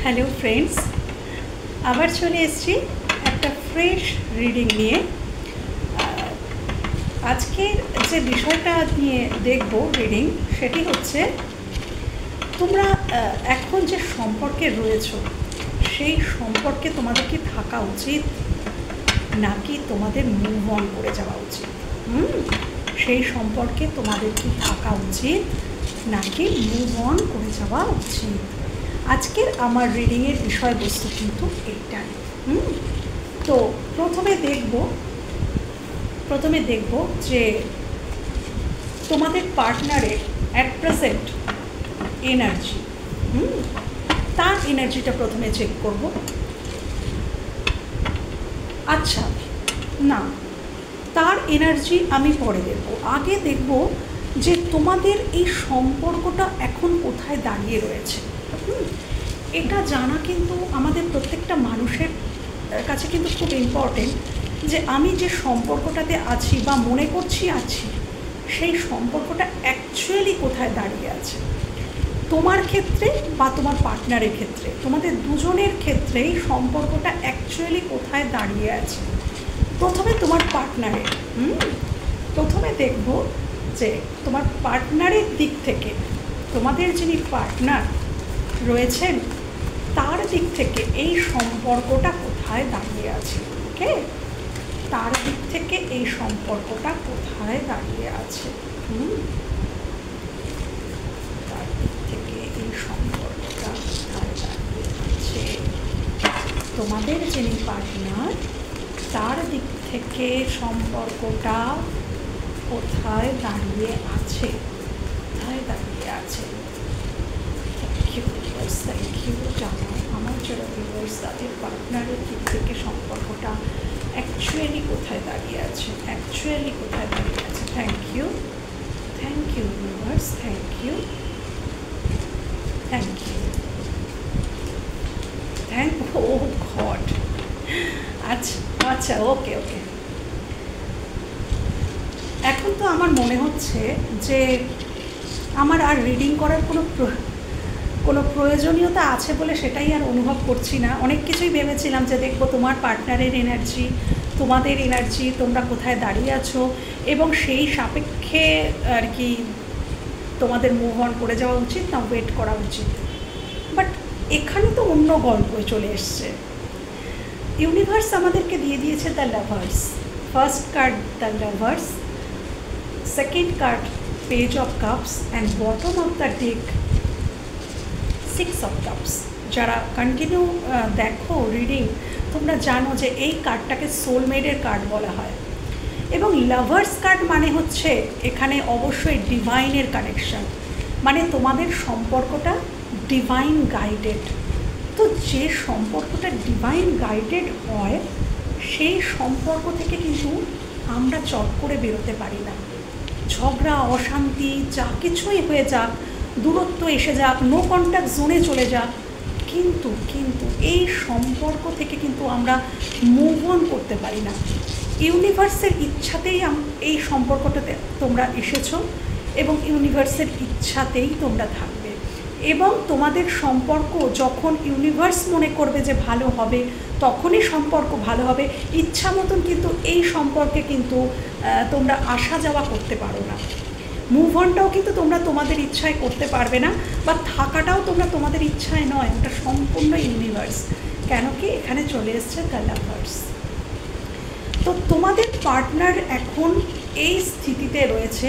Hello friends, আবার চলে এসেছি একটা ফ্রেশ রিডিং নিয়ে। আজকের যে বিষয়টা নিয়ে দেখব রিডিং, সেটি হচ্ছে তোমরা এখন যে সম্পর্কে রয়েছো সেই সম্পর্কে তোমাদের কি থাকা উচিত নাকি তোমাদের মুভ অন করে যাওয়া উচিত? সেই সম্পর্কে তোমাদের কি থাকা উচিত নাকি মুভ অন করে যাওয়া উচিত? আজকের আমার রিডিংয়ের বিষয়বস্তু কিন্তু এইটাই। তো প্রথমে দেখব যে তোমাদের পার্টনারের অ্যাট প্রেজেন্ট এনার্জি, তার এনার্জিটা প্রথমে চেক করব। আচ্ছা, না, তার এনার্জি আমি পরে দেখব। আগে দেখব যে তোমাদের এই সম্পর্কটা এখন কোথায় দাঁড়িয়ে রয়েছে। এটা জানা কিন্তু আমাদের প্রত্যেকটা মানুষের কাছে কিন্তু খুব ইম্পর্টেন্ট, যে আমি যে সম্পর্কটাতে আছি বা মনে করছি আছি, সেই সম্পর্কটা অ্যাকচুয়ালি কোথায় দাঁড়িয়ে আছে। তোমার ক্ষেত্রে বা তোমার পার্টনারের ক্ষেত্রে, তোমাদের দুজনের ক্ষেত্রেই সম্পর্কটা অ্যাকচুয়ালি কোথায় দাঁড়িয়ে আছে। প্রথমে তোমার পার্টনারের, প্রথমে দেখব যে তোমার পার্টনারের দিক থেকে, তোমাদের যিনি পার্টনার রয়েছেন তার দিক থেকে এই সম্পর্কটা কোথায় দাঁড়িয়ে আছে। ওকে, তার দিক থেকে এই সম্পর্কটা কোথায় দাঁড়িয়ে আছে, তার দিক থেকে এই সম্পর্কটা কোথায় দাঁড়িয়ে আছে। তোমাদের যিনি পার্টনার তার দিক থেকে সম্পর্কটা কোথায় দাঁড়িয়ে আছে, কোথায় দাঁড়িয়ে আছে। থ্যাংক ইউ জানো আমার যারা ভিউয়ার্স, তাদের পার্টনারের দিক থেকে সম্পর্কটা অ্যাকচুয়ালি কোথায় দাঁড়িয়ে আছে, অ্যাকচুয়ালি কোথায় দাঁড়িয়ে আছে। Thank you viewers, thank you. Oh God, আচ্ছা, ওকে। এখন তো আমার মনে হচ্ছে যে আমার আর রিডিং করার কোনো প্রয়োজনীয়তা আছে বলে সেটাই আর অনুভব করছি না। অনেক কিছুই ভেবেছিলাম যে দেখবো তোমার পার্টনারের এনার্জি, তোমাদের এনার্জি, তোমরা কোথায় দাঁড়িয়ে আছো, এবং সেই সাপেক্ষে আর কি তোমাদের মুভ অন করে যাওয়া উচিত না ওয়েট করা উচিত। বাট এখানে তো অন্য গল্প চলে এসছে। ইউনিভার্স আমাদেরকে দিয়ে দিয়েছে the lovers. First card the lovers, second card page of cups, and bottom of the deck six of cups. যারা কন্টিনিউ দেখো রিডিং, তোমরা জানো যে এই কার্ডটাকে সোলমেটের কার্ড বলা হয়, এবং লাভার্স কার্ড মানে হচ্ছে এখানে অবশ্যই ডিভাইনের কানেকশন, মানে তোমাদের সম্পর্কটা ডিভাইন গাইডেড। তো যে সম্পর্কটা ডিভাইন গাইডেড হয় সেই সম্পর্ক থেকে কিন্তু আমরা চট করে বেরোতে পারি না। ঝগড়া, অশান্তি, যা কিছুই হয়ে যাক, দূরত্ব এসে যাক, নো কন্ট্যাক্ট জোনে চলে যাক, কিন্তু এই সম্পর্ক থেকে কিন্তু আমরা মুভ অন করতে পারি না। ইউনিভার্সের ইচ্ছাতেই এই সম্পর্কটাতে তোমরা এসেছো, এবং ইউনিভার্সের ইচ্ছাতেই তোমরা থাকবে। এবং তোমাদের সম্পর্ক যখন ইউনিভার্স মনে করবে যে ভালো হবে, তখনই সম্পর্ক ভালো হবে। ইচ্ছা মতন কিন্তু এই সম্পর্কে কিন্তু তোমরা আসা যাওয়া করতে পারো না। মুভ অনটাও কিন্তু তোমরা তোমাদের ইচ্ছায় করতে পারবে না, বা থাকাটাও তোমরা তোমাদের ইচ্ছায় নয়, ওটা সম্পূর্ণ ইউনিভার্স। কেন কি এখানে চলে এসছে দ্য লাভার্স। তো তোমাদের পার্টনার এখন এই স্থিতিতে রয়েছে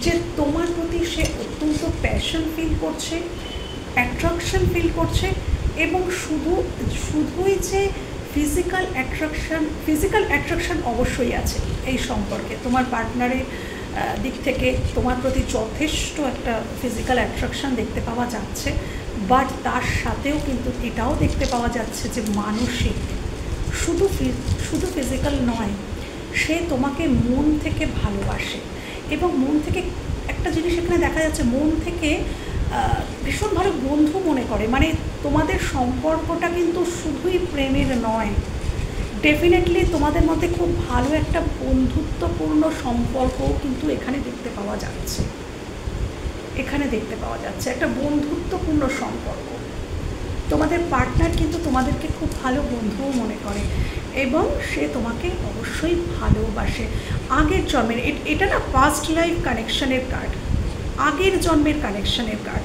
যে তোমার প্রতি সে অত্যন্ত প্যাশন ফিল করছে, অ্যাট্রাকশন ফিল করছে, এবং শুধুই যে ফিজিক্যাল অ্যাট্রাকশন অবশ্যই আছে এই সম্পর্কে। তোমার পার্টনারের দিক থেকে তোমার প্রতি যথেষ্ট একটা ফিজিক্যাল অ্যাট্রাকশন দেখতে পাওয়া যাচ্ছে, বাট তার সাথেও কিন্তু এটাও দেখতে পাওয়া যাচ্ছে যে মানসিক, শুধু ফিজিক্যাল নয়, সে তোমাকে মন থেকে ভালোবাসে। এবং মন থেকে একটা জিনিস এখানে দেখা যাচ্ছে, মন থেকে ভীষণ ভালো বন্ধু মনে করে। মানে তোমাদের সম্পর্কটা কিন্তু শুধুই প্রেমের নয়, ডেফিনেটলি তোমাদের মধ্যে খুব ভালো একটা বন্ধুত্বপূর্ণ সম্পর্কও কিন্তু এখানে দেখতে পাওয়া যাচ্ছে, একটা বন্ধুত্বপূর্ণ সম্পর্ক। তোমাদের পার্টনার কিন্তু তোমাদেরকে খুব ভালো বন্ধুও মনে করে এবং সে তোমাকে অবশ্যই ভালোবাসে। আগের জন্মের এটা না পাস্ট লাইফ কানেকশনের কার্ড, আগের জন্মের কানেকশনের কার্ড।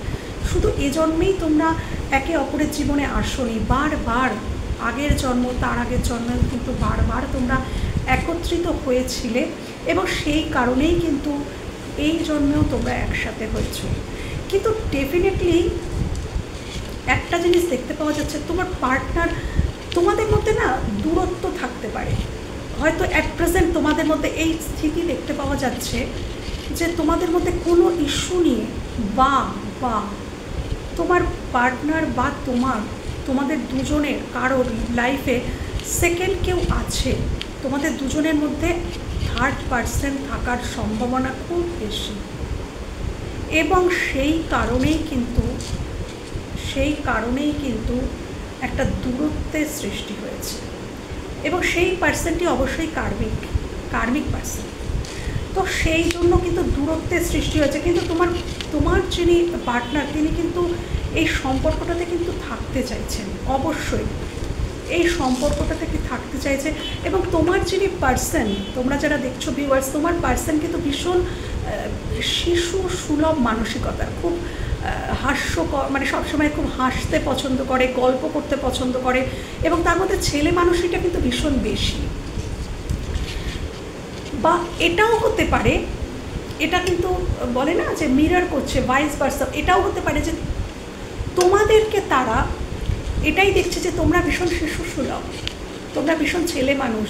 শুধু এ জন্মেই তোমরা একে অপরের জীবনে আসোনি, বারবার আগের জন্ম তার আগের জন্মে কিন্তু বারবার তোমরা একত্রিত হয়েছিলে এবং সেই কারণেই কিন্তু এই জন্মেও তোমরা একসাথে হয়েছো। কিন্তু ডেফিনেটলি একটা জিনিস দেখতে পাওয়া যাচ্ছে, তোমার পার্টনার তোমাদের মধ্যে না দূরত্ব থাকতে পারে, হয়তো অ্যাট প্রেজেন্ট তোমাদের মধ্যে এই স্থিতি দেখতে পাওয়া যাচ্ছে যে তোমাদের মধ্যে কোনো ইস্যু নিয়ে বা তোমার পার্টনার বা তোমাদের দুজনের কারোর লাইফে সেকেন্ড কেউ আছে, তোমাদের দুজনের মধ্যে থার্ড পার্সন থাকার সম্ভাবনা খুব বেশি এবং সেই কারণেই কিন্তু একটা দূরত্বের সৃষ্টি হয়েছে এবং সেই পার্সনটি অবশ্যই কার্মিক পার্সন। তো সেই জন্য কিন্তু দূরত্বের সৃষ্টি হয়েছে, কিন্তু তোমার যিনি পার্টনার তিনি কিন্তু এই সম্পর্কটাতে কিন্তু থাকতে চাইছেন, অবশ্যই এই সম্পর্কটাতে কি থাকতে চাইছে। এবং তোমার যিনি পার্সন, তোমরা যারা দেখছো ভিউয়ার্স, তোমার পার্সন কিন্তু ভীষণ শিশু সুলভ মানসিকতার, খুব হাস্যকর, মানে সবসময় খুব হাসতে পছন্দ করে, গল্প করতে পছন্দ করে এবং তার মধ্যে ছেলে মানুষটা কিন্তু ভীষণ বেশি। বা এটাও হতে পারে, এটা কিন্তু বলে না যে মিরর করছে, ভাইস ভার্সা, এটাও হতে পারে যে তোমাদেরকে তারা এটাই দেখছে যে তোমরা ভীষণ শিশু সুলভ, তোমরা ভীষণ ছেলে মানুষ,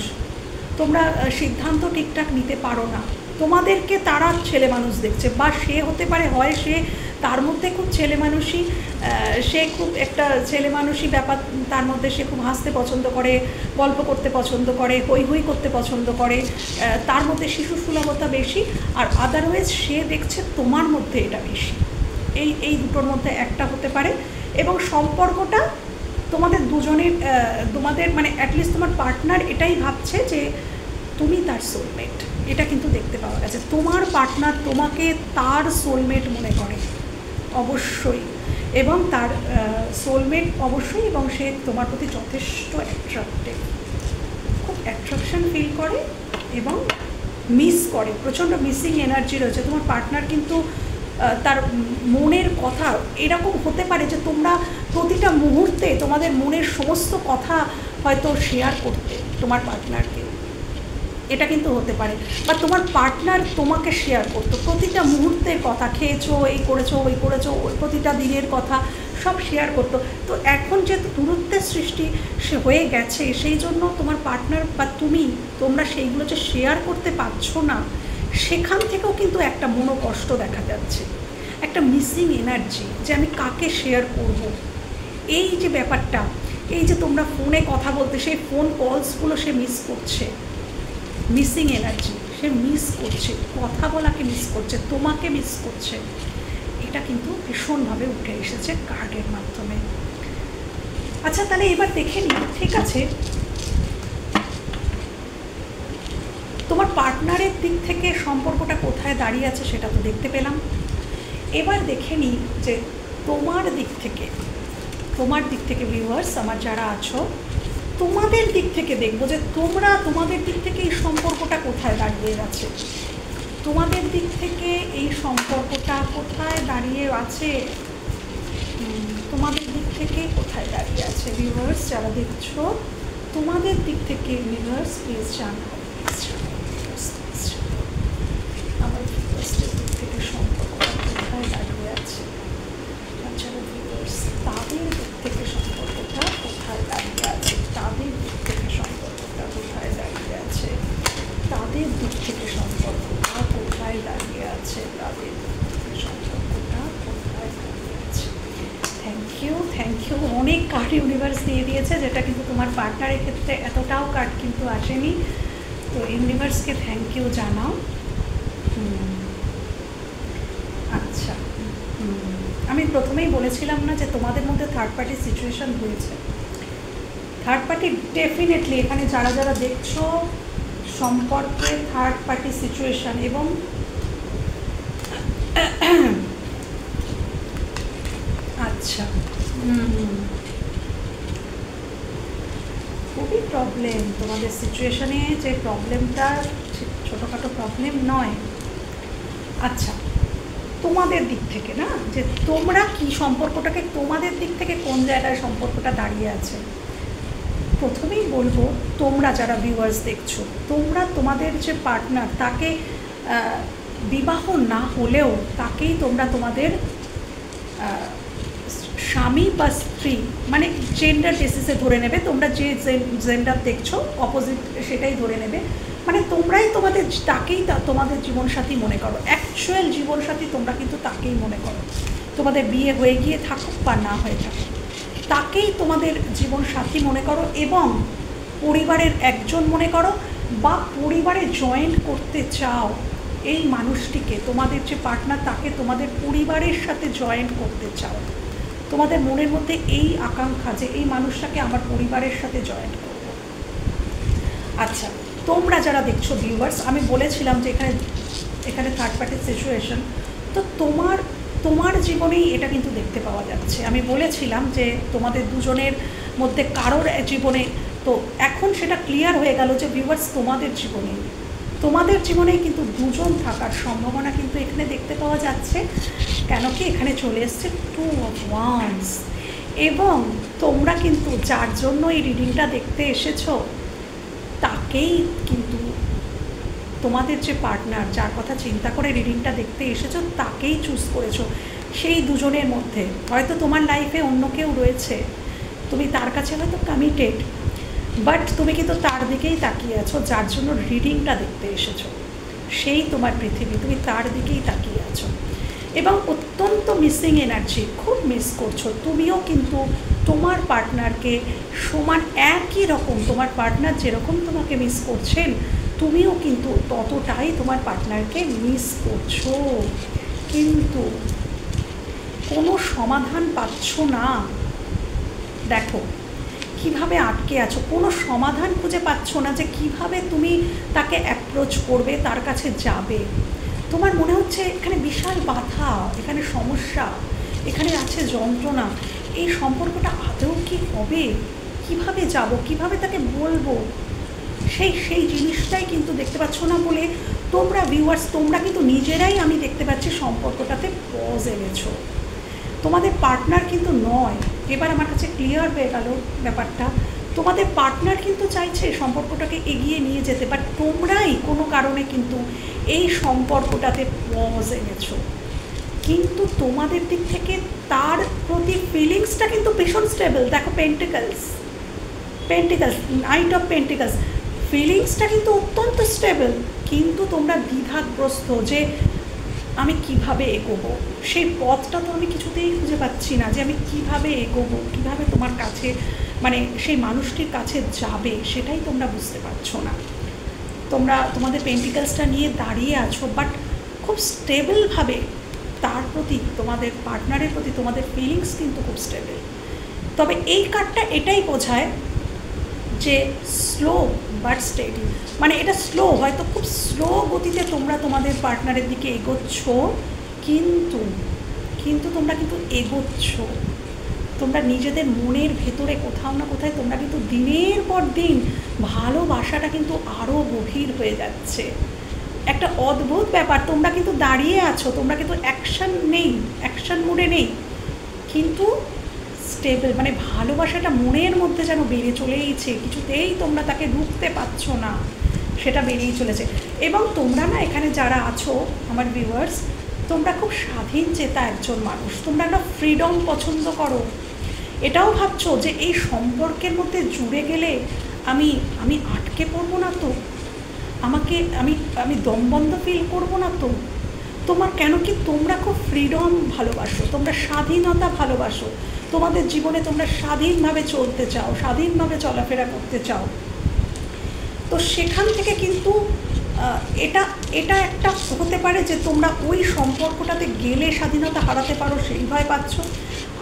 তোমরা সিদ্ধান্ত ঠিকঠাক নিতে পারো না, তোমাদেরকে তারা ছেলে মানুষ দেখছে। বা সে হতে পারে, হয় সে তার মধ্যে খুব ছেলে মানুষই, সে খুব একটা ছেলে মানুষই ব্যাপার, তার মধ্যে সে খুব হাসতে পছন্দ করে, গল্প করতে পছন্দ করে, হই হই করতে পছন্দ করে, তার মধ্যে শিশু সুলভতা বেশি, আর আদারওয়াইজ সে দেখছে তোমার মধ্যে এটা বেশি। এই দুটোর মধ্যে একটা হতে পারে এবং সম্পর্কটা তোমাদের দুজনের, তোমাদের মানে অ্যাটলিস্ট তোমার পার্টনার এটাই ভাবছে যে তুমি তার সোলমেট, এটা কিন্তু দেখতে পাওয়া গেছে। তোমার পার্টনার তোমাকে তার সোলমেট মনে করে অবশ্যই, এবং তার সোলমেট অবশ্যই, এবং সে তোমার প্রতি যথেষ্ট অ্যাট্রাক্টেড, খুব অ্যাট্রাকশন ফিল করে এবং মিস করে, প্রচণ্ড মিসিং এনার্জি রয়েছে। তোমার পার্টনার কিন্তু তার মনের কথা এরকম হতে পারে যে তোমরা প্রতিটা মুহূর্তে তোমাদের মনের সমস্ত কথা হয়তো শেয়ার করতে তোমার পার্টনারকে, এটা কিন্তু হতে পারে। বা তোমার পার্টনার তোমাকে শেয়ার করতো প্রতিটা মুহূর্তের কথা, খেয়েছো, এই করেছো, ওই করেছো, ওই প্রতিটা দিনের কথা সব শেয়ার করতো। তো এখন যেহেতু দূরত্বের সৃষ্টি সে হয়ে গেছে, সেই জন্য তোমার পার্টনার বা তোমরা সেইগুলো যে শেয়ার করতে পারছো না, সেখান থেকেও কিন্তু একটা মনোকষ্ট দেখা যাচ্ছে, একটা মিসিং এনার্জি যে আমি কাকে শেয়ার করব। এই যে ব্যাপারটা, এই যে তোমরা ফোনে কথা বলতে, সেই ফোন কলসগুলো সে মিস করছে, মিসিং এনার্জি সে মিস করছে, কথা বলাকে মিস করছে, তোমাকে মিস করছে, এটা কিন্তু ভীষণভাবে উঠে এসেছে কার্ডের মাধ্যমে। আচ্ছা, তাহলে এবার দেখে নিই, ঠিক আছে, তোমার পার্টনারের দিক থেকে সম্পর্কটা কোথায় দাঁড়িয়ে আছে সেটা তো দেখতে পেলাম। এবার দেখে নিই যে তোমার দিক থেকে ভিউয়ার্স আমার যারা আছো, তোমাদের দিক থেকে দেখবো যে তোমাদের দিক থেকে এই সম্পর্কটা কোথায় দাঁড়িয়ে আছে, তোমাদের দিক থেকে এই সম্পর্কটা কোথায় দাঁড়িয়ে আছে, তোমাদের দিক থেকে কোথায় দাঁড়িয়ে আছে ভিউয়ার্স যারা দেখছো, তোমাদের দিক থেকে ভিউয়ার্স প্লিজ জানাও, আমার ভিউয়ার্সদের দিক থেকে সম্পর্কটা কোথায় দাঁড়িয়ে আছে, যারা ভিউয়ার্স তাদের দিক থেকে সম্পর্কটা কোথায় দাঁড়িয়ে আছে, তাদের দিক থেকে সম্পর্কটা কোথায় দাঁড়িয়ে আছে, তাদের দিক থেকে সম্পর্কটা কোথায় দাঁড়িয়ে আছে, তাদের দিক থেকে সম্পর্কটা কোথায় দাঁড়িয়ে আছে। থ্যাংক ইউ, অনেক কার্ড ইউনিভার্স দিয়ে দিয়েছে, যেটা কিন্তু তোমার পার্টনারের ক্ষেত্রে এতটাও কার্ড কিন্তু আসেনি, তো ইউনিভার্সকে থ্যাংক ইউ জানাও। আচ্ছা, আমি প্রথমেই বলেছিলাম না যে তোমাদের মধ্যে থার্ড পার্টি সিচুয়েশন হয়েছে, থার্ড পার্টি ডেফিনেটলি এখানে যারা যারা দেখছো সম্পর্কে থার্ড পার্টি সিচুয়েশন, এবং আচ্ছা প্রবলেম, তোমাদের সিচুয়েশনে যে প্রবলেমটা ছোটোখাটো প্রবলেম নয়। আচ্ছা, তোমাদের দিক থেকে না, যে তোমরা কি সম্পর্কটাকে, তোমাদের দিক থেকে কোন জায়গায় সম্পর্কটা দাঁড়িয়ে আছে। প্রথমেই বলবো, তোমরা যারা ভিউয়ার্স দেখছো, তোমরা তোমাদের যে পার্টনার তাকে বিবাহ না হলেও তাকেই তোমরা তোমাদের স্বামী বা স্ত্রী, মানে জেন্ডার বেসিসে ধরে নেবে, তোমরা যে জেন্ডার দেখছো অপোজিট সেটাই ধরে নেবে, মানে তোমরাই তোমাদের তাকেই তোমাদের জীবনসাথী মনে করো। অ্যাকচুয়াল জীবনসাথী তোমরা কিন্তু তাকেই মনে করো, তোমাদের বিয়ে হয়ে গিয়ে থাকুক বা না হয়ে থাকুক, তাকেই তোমাদের জীবনসাথী মনে করো এবং পরিবারের একজন মনে করো, বা পরিবারে জয়েন করতে চাও এই মানুষটিকে, তোমাদের যে পার্টনার তাকে তোমাদের পরিবারের সাথে জয়েন করতে চাও। তোমাদের মনের মধ্যে এই আকাঙ্ক্ষা যে এই মানুষটাকে আমার পরিবারের সাথে জয়েন করব। আচ্ছা, তোমরা যারা দেখছো ভিউয়ার্স, আমি বলেছিলাম যে এখানে থার্ড পার্টির সিচুয়েশন, তো তোমার জীবনেই এটা কিন্তু দেখতে পাওয়া যাচ্ছে। আমি বলেছিলাম যে তোমাদের দুজনের মধ্যে কারোর জীবনে, তো এখন সেটা ক্লিয়ার হয়ে গেল যে ভিউয়ার্স তোমাদের জীবনেই কিন্তু দুজন থাকার সম্ভাবনা কিন্তু এখানে দেখতে পাওয়া যাচ্ছে। কেন কি এখানে চলে এসছে 2 of Wands, এবং তোমরা কিন্তু যার জন্য এই রিডিংটা দেখতে এসেছো তাকেই কিন্তু, তোমাদের যে পার্টনার যার কথা চিন্তা করে রিডিংটা দেখতে এসেছো তাকেই চুজ করেছো। সেই দুজনের মধ্যে হয়তো তোমার লাইফে অন্য কেউ রয়েছে, তুমি তার কাছে হয়তো কমিটেড, বাট তুমি কিন্তু তার দিকেই তাকিয়ে আছো, যার জন্য রিডিংটা দেখতে এসেছো। সেই তোমার পৃথিবী, তুমি তার দিকেই তাকিয়ে আছো এবং অত্যন্ত মিসিং এনার্জি, খুব মিস করছো। তুমিও কিন্তু তোমার পার্টনারকে সমান একই রকম, তোমার পার্টনার যেরকম তোমাকে মিস করছেন তুমিও কিন্তু ততটাই তোমার পার্টনারকে মিস করছো, কিন্তু কোনো সমাধান পাচ্ছ না। দেখো কিভাবে আটকে আছো, কোনো সমাধান খুঁজে পাচ্ছ না যে কিভাবে তুমি তাকে অ্যাপ্রোচ করবে, তার কাছে যাবে। তোমার মনে হচ্ছে এখানে বিশাল বাধা, এখানে সমস্যা, এখানে আছে যন্ত্রণা, এই সম্পর্কটা আদৌ কি হবে, কিভাবে যাব, কিভাবে তাকে বলবো, সেই জিনিসটাই কিন্তু দেখতে পাচ্ছ না বলে তোমরা ভিউয়ার্স, তোমরা কিন্তু নিজেরাই, আমি দেখতে পাচ্ছি সম্পর্কটাতে পজ এনেছো। তোমাদের পার্টনার কিন্তু নয়, এবার আমার কাছে ক্লিয়ার হয়ে গেল ব্যাপারটা। তোমাদের পার্টনার কিন্তু চাইছে সম্পর্কটাকে এগিয়ে নিয়ে যেতে, বাট তোমরাই কোনো কারণে কিন্তু এই সম্পর্কটাতে পজ এনেছো। কিন্তু তোমাদের দিক থেকে তার প্রতি ফিলিংসটা কিন্তু ভীষণ স্টেবল। দেখো পেন্টিকালস, নাইট অফ পেন্টিকালস, ফিলিংসটা কিন্তু অত্যন্ত স্টেবল, কিন্তু তোমরা দ্বিধাগ্রস্ত যে আমি কিভাবে এগোবো, সেই পথটা তো আমি কিছুতেই খুঁজে পাচ্ছি না, যে আমি কিভাবে এগোবো, কিভাবে তোমার কাছে, মানে সেই মানুষটির কাছে যাবে, সেটাই তোমরা বুঝতে পারছো না। তোমরা তোমাদের পেন্টিকালসটা নিয়ে দাঁড়িয়ে আছো, বাট খুব স্টেবলভাবে তার প্রতি, তোমাদের পার্টনারের প্রতি তোমাদের ফিলিংস কিন্তু খুব স্টেবল। তবে এই কার্ডটা এটাই বোঝায় যে স্লো বাট স্টেডি, মানে এটা স্লো, হয়তো খুব স্লো গতিতে তোমরা তোমাদের পার্টনারের দিকে এগোচ্ছ, কিন্তু তোমরা কিন্তু এগোচ্ছ। তোমরা নিজেদের মনের ভেতরে কোথাও না কোথায় তোমরা কিন্তু দিনের পর দিন ভালোবাসাটা কিন্তু আরও গভীর হয়ে যাচ্ছে। একটা অদ্ভুত ব্যাপার, তোমরা কিন্তু দাঁড়িয়ে আছো, তোমরা কিন্তু অ্যাকশন মোডে নেই, কিন্তু স্টেবল, মানে ভালোবাসাটা মনের মধ্যে যেন বেড়ে চলেইছে, কিছুতেই তোমরা তাকে রুখতে পারছো না, সেটা বেড়েই চলেছে। এবং তোমরা না, এখানে যারা আছো আমার ভিউয়ার্স, তোমরা খুব স্বাধীন চেতা একজন মানুষ, তোমরা একটা ফ্রিডম পছন্দ করো। এটাও ভাবছো যে এই সম্পর্কের মধ্যে জুড়ে গেলে আমি আটকে পড়বো না তো, আমি দমবন্ধ ফিল করবো না তো। তোমার কেন কি, তোমরা খুব ফ্রিডম ভালোবাসো, তোমরা স্বাধীনতা ভালোবাসো, তোমাদের জীবনে তোমরা স্বাধীনভাবে চলতে চাও, স্বাধীনভাবে চলাফেরা করতে চাও। তো সেখান থেকে কিন্তু এটা একটা হতে পারে যে তোমরা ওই সম্পর্কটাতে গেলে স্বাধীনতা হারাতে পারো, সেই ভয় পাচ্ছ।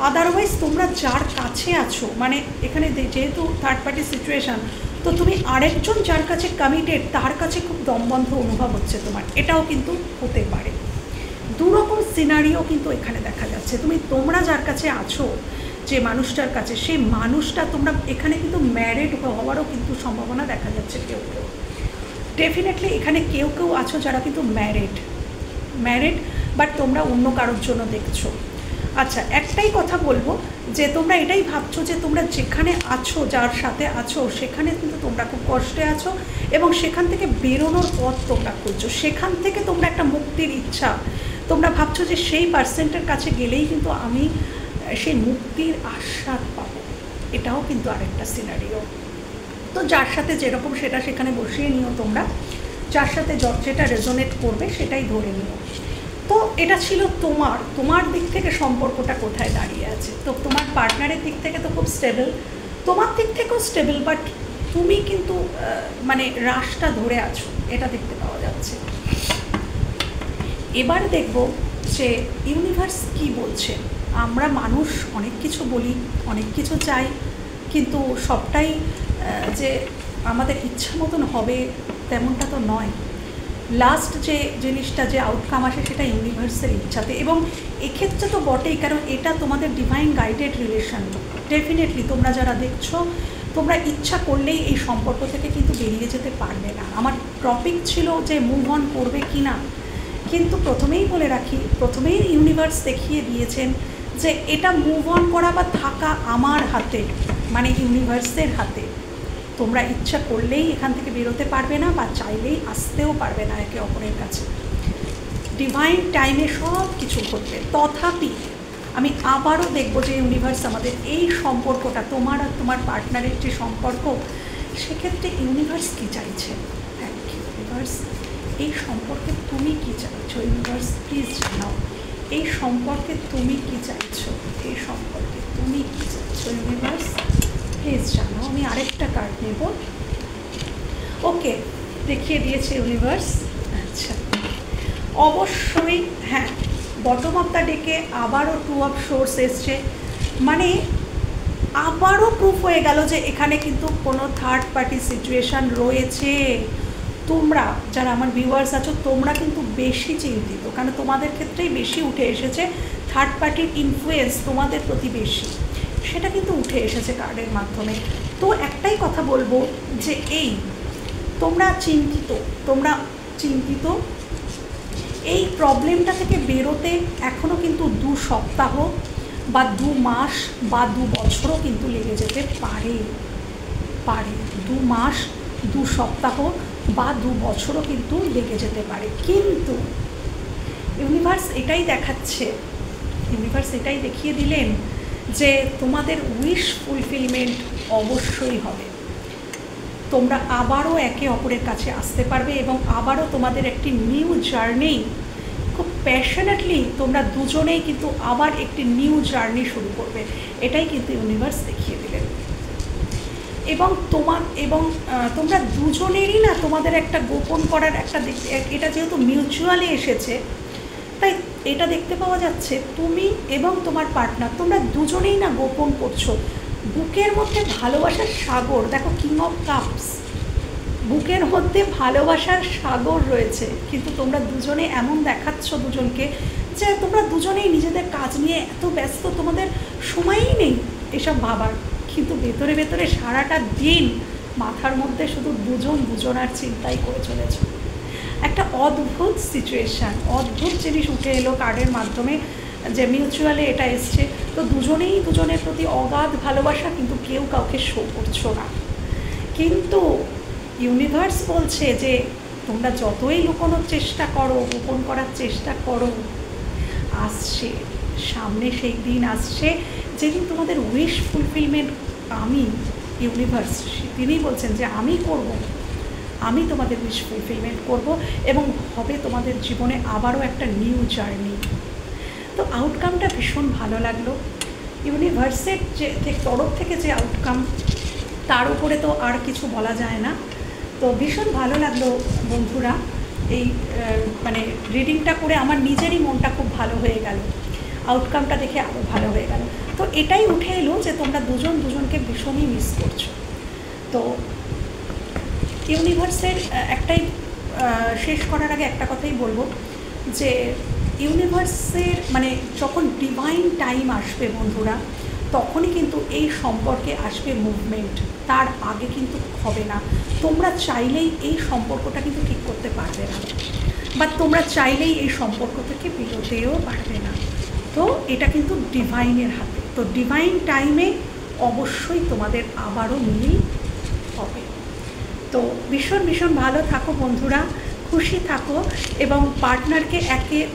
আদারওয়াইজ তোমরা যার কাছে আছো, মানে এখানে যেহেতু থার্ড পার্টি সিচুয়েশান, তো তুমি আরেকজন যার কাছে কমিটেড, তার কাছে খুব দমবন্ধ অনুভব হচ্ছে তোমার, এটাও কিন্তু হতে পারে। দুরকম সিনারিও কিন্তু এখানে দেখা যাচ্ছে। তোমরা যার কাছে আছো, যে মানুষটার কাছে, সেই মানুষটা তোমরা এখানে কিন্তু ম্যারিড হওয়ারও কিন্তু সম্ভাবনা দেখা যাচ্ছে কেউ কেউ। ডেফিনেটলি এখানে কেউ কেউ আছো যারা কিন্তু ম্যারিড বাট তোমরা অন্য কারোর জন্য দেখছো। আচ্ছা, একটাই কথা বলবো যে তোমরা এটাই ভাবছো যে তোমরা যেখানে আছো, যার সাথে আছো, সেখানে কিন্তু তোমরা খুব কষ্টে আছো এবং সেখান থেকে বেরোনোর পথ তোমরা খুঁজছো। সেখান থেকে তোমরা একটা মুক্তির ইচ্ছা, তোমরা ভাবছো যে সেই পার্সেন্টের কাছে গেলেই কিন্তু আমি সেই মুক্তির আস্বাদ পাবো। এটাও কিন্তু আরেকটা সিনারিও। তো যার সাথে যেরকম সেটা সেখানে বসিয়ে নিও তোমরা, যার সাথে যেটা রেজোনেট করবে সেটাই ধরে নিও। তো এটা ছিল তোমার দিক থেকে সম্পর্কটা কোথায় দাঁড়িয়ে আছে। তো তোমার পার্টনারের দিক থেকে তো খুব স্টেবল, তোমার দিক থেকেও স্টেবল, বাট তুমি কিন্তু মানে রাশটা ধরে আছো, এটা দেখতে পাওয়া যাচ্ছে। এবার দেখব যে ইউনিভার্স কি বলছে। আমরা মানুষ অনেক কিছু বলি, অনেক কিছু চাই, কিন্তু সবটাই যে আমাদের ইচ্ছা মতন হবে তেমনটা তো নয়। লাস্ট যে জিনিসটা, যে আউটকাম আসে সেটা ইউনিভার্সের ইচ্ছাতে, এবং এক্ষেত্রে তো বটেই, কারণ এটা তোমাদের ডিভাইন গাইডেড রিলেশন। ডেফিনেটলি তোমরা যারা দেখছো, তোমরা ইচ্ছা করলেই এই সম্পর্ক থেকে কিন্তু বেরিয়ে যেতে পারবে না। আমার টপিক ছিল যে মুভ অন করবে কি না, কিন্তু প্রথমেই বলে রাখি, প্রথমেই ইউনিভার্স দেখিয়ে দিয়েছেন যে এটা মুভ অন করা বা থাকা আমার হাতে, মানে ইউনিভার্সের হাতে। তোমরা ইচ্ছা করলেই এখান থেকে বেরোতে পারবে না, বা চাইলেই আসতেও পারবে না একে অপরের কাছে। ডিভাইন টাইমে সব কিছু ঘটবে। তথাপি আমি আবারও দেখব যে ইউনিভার্স আমাদের এই সম্পর্কটা, তোমার আর তোমার পার্টনারের যে সম্পর্ক, সেক্ষেত্রে ইউনিভার্স কী চাইছে। Thank you universe. এই সম্পর্কে তুমি কি চাইছো ইউনিভার্স, প্লিজ জানাও। এই সম্পর্কে তুমি কি চাইছো, এই সম্পর্কে তুমি কি চাইছো ইউনিভার্স, প্লিজ জানাও। আমি আরেকটা কার্ড নেব। ওকে, দেখিয়ে দিয়েছে ইউনিভার্স। আচ্ছা, অবশ্যই হ্যাঁ, বটম অফ দ্য ডেকে আবারও 2 অফ সোর্স এসছে, মানে আবারও প্রুফ হয়ে গেল যে এখানে কিন্তু কোনো থার্ড পার্টি সিচুয়েশান রয়েছে। তোমরা যারা আমার ভিউয়ার্স আছো, তোমরা কিন্তু বেশি চিন্তিত, কারণ তোমাদের ক্ষেত্রেই বেশি উঠে এসেছে থার্ড পার্টির ইনফ্লুয়েন্স তোমাদের প্রতি বেশি, সেটা কিন্তু উঠে এসেছে কার্ডের মাধ্যমে। তো একটাই কথা বলবো যে তোমরা চিন্তিত, এই প্রবলেমটা থেকে বেরোতে এখনও কিন্তু 2 সপ্তাহ বা 2 মাস বা 2 বছরও কিন্তু লেগে যেতে পারে। 2 মাস 2 সপ্তাহ বা 2 বছরও কিন্তু লেগে যেতে পারে। কিন্তু ইউনিভার্স এটাই দেখাচ্ছে, ইউনিভার্স এটাই দেখিয়ে দিলেন যে তোমাদের উইশ ফুলফিলমেন্ট অবশ্যই হবে। তোমরা আবারও একে অপরের কাছে আসতে পারবে এবং আবারও তোমাদের একটি নিউ জার্নি, খুব প্যাশনেটলি তোমরা দুজনেই কিন্তু আবার একটি নিউ জার্নি শুরু করবে। এটাই কিন্তু ইউনিভার্স দেখিয়ে দিলেন। এবং তোমরা দুজনেরই না তোমাদের একটা গোপন করার একটা, এটা যেহেতু মিউচুয়ালি এসেছে, তাই এটা দেখতে পাওয়া যাচ্ছে তুমি এবং তোমার পার্টনার, তোমরা দুজনেই না গোপন করছো। বুকের মধ্যে ভালোবাসার সাগর, দেখো কিং অফ কাপস, বুকের মধ্যে ভালোবাসার সাগর রয়েছে, কিন্তু তোমরা দুজনে এমন দেখাচ্ছ দুজনকে যে তোমরা দুজনেই নিজেদের কাজ নিয়ে এত ব্যস্ত, তোমাদের সময়ই নেই এসব ভাবার, কিন্তু ভেতরে ভেতরে সারাটা দিন মাথার মধ্যে শুধু দুজনার চিন্তাই করে চলেছ। একটা অদ্ভুত সিচুয়েশান, অদ্ভুত জিনিস উঠে এলো কার্ডের মাধ্যমে, যে মিউচুয়ালি এটা এসছে। তো দুজনেই দুজনের প্রতি অগাধ ভালোবাসা, কিন্তু কেউ কাউকে শো করছো না। কিন্তু ইউনিভার্স বলছে যে তোমরা যতই লুকোনোর চেষ্টা করো, গোপন করার চেষ্টা করো, আসছে সামনে সেই দিন আসছে যেদিন তোমাদের উইশ ফুলফিলমেন্ট আমি, ইউনিভার্স তিনি বলছেন যে আমি তোমাদের উইশ ফুলফিলমেন্ট করব এবং হবে তোমাদের জীবনে আবারও একটা নিউ জার্নি। তো আউটকামটা ভীষণ ভালো লাগলো। ইউনিভার্সের যে তরফ থেকে যে আউটকাম, তার উপরে তো আর কিছু বলা যায় না। তো ভীষণ ভালো লাগলো বন্ধুরা, এই মানে রিডিংটা করে আমার নিজেরই মনটা খুব ভালো হয়ে গেল, আউটকামটা দেখে আরও ভালো হয়ে গেল। তো এটাই উঠে এলো যে তোমরা দুজনকে ভীষণই মিস করছো। তো ইউনিভার্সের একটাই শেষ করার আগে একটা কথাই বলবো যে ইউনিভার্সের মানে যখন ডিভাইন টাইম আসবে বন্ধুরা, তখনই কিন্তু এই সম্পর্কে আসবে মুভমেন্ট, তার আগে কিন্তু হবে না। তোমরা চাইলেই এই সম্পর্কটা কিন্তু ঠিক করতে পারবে না, বা তোমরা চাইলেই এই সম্পর্ক থেকে বেরোতেও পারবে না। তো এটা কিন্তু ডিভাইনের হাতে। তো ডিভাইন টাইমে অবশ্যই তোমাদের আবারও মিল হবে। তো ভীষণ ভীষণ ভালো থাকো বন্ধুরা, খুশি থাকো, এবং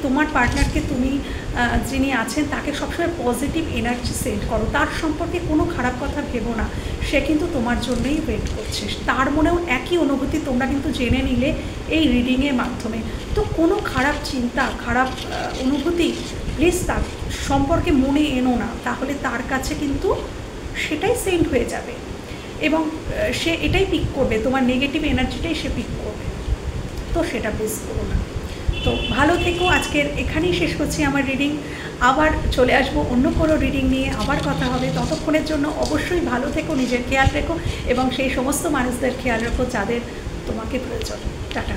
তোমার পার্টনারকে তুমি যিনি আছেন তাকে সবসময় পজিটিভ এনার্জি সেন্ড করো। তার সম্পর্কে কোনো খারাপ কথা ভেবো না, সে কিন্তু তোমার জন্যই ওয়েট করছে। তার মনেও একই অনুভূতি তোমরা কিন্তু জেনে নিলে এই রিডিংয়ের মাধ্যমে। তো কোনো খারাপ চিন্তা, খারাপ অনুভূতি প্লিজ তার সম্পর্কে মনে এনো না, তাহলে তার কাছে কিন্তু সেটাই সেন্ড হয়ে যাবে এবং সে এটাই পিক করবে, তোমার নেগেটিভ এনার্জিটাই সে পিক করবে। তো সেটা বেশ করো না। তো ভালো থেকো। আজকের এখানেই শেষ করছি আমার রিডিং। আবার চলে আসবো অন্য কোনো রিডিং নিয়ে, আবার কথা হবে। ততক্ষণের জন্য অবশ্যই ভালো থেকো, নিজের খেয়াল রেখো এবং সেই সমস্ত মানুষদের খেয়াল রেখো যাদের তোমাকে প্রয়োজন। টাটা।